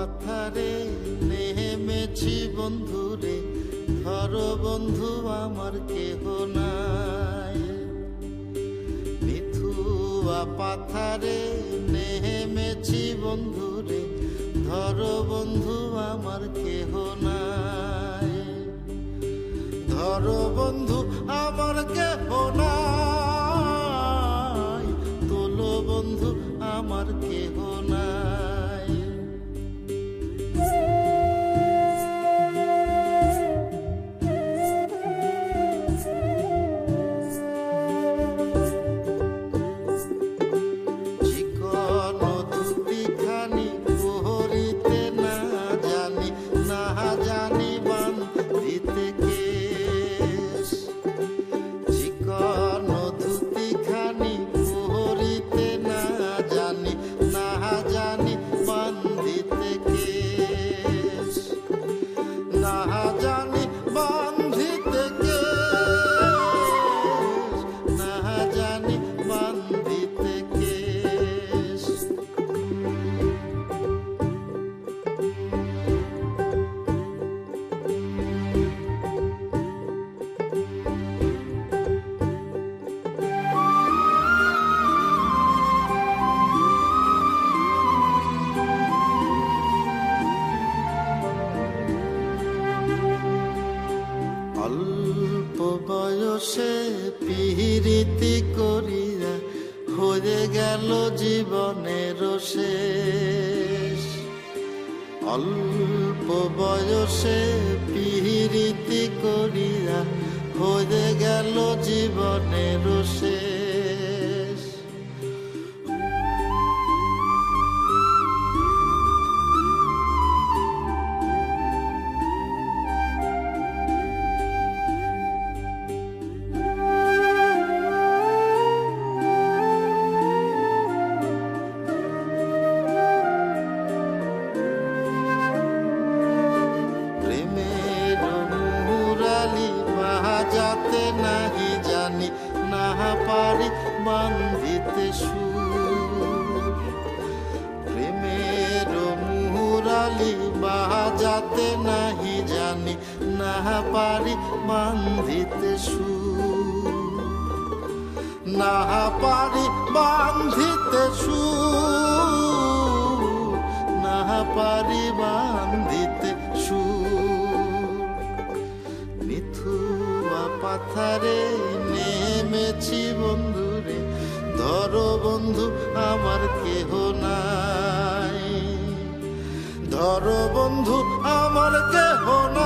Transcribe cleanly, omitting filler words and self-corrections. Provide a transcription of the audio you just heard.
পাথারে নেমেছি বন্ধুরে, ধরো বন্ধু আমার কেহ নাই। মিথুয়া পাথারে নেমেছি বন্ধুরে, ধরো বন্ধু আমার কেহ নাই। ধরো বন্ধু আমার কেহ নাই, তোলো বন্ধু আমার কেহ নাই। চিকন ধুতিখানি পরিতে না জানি, না জানি বান্ধিতে কেশ। চিকন ধুতিখানি পরিতে না জানি, না জানি বান্ধিতে কেশ। না জানি বান্ধিতে কেশ, না জানি বান্ধিতে কেশ। অল্প বয়সে পিরিতি করিয়া হয়ে গেল জীবনের শেষ। অল্প বয়সে পিরিতি করিয়া হয়ে গেল জীবনের শেষ। প্রেমের মুরালি বাজাতে নাহি জানি, না পারি বান্ধিতে সুর। প্রেমের মুরালি বাজাতে নাহি জানি, না পারি বান্ধিতে সুর। না পারি বান্ধিতে সুর, না পারি বান্ধিতে সুর। মিথুয়া পাথারে নেমেছি বন্ধুরে, ধরো বন্ধু আমার কেহ নাই। ধরো বন্ধু আমার কেহ নাই।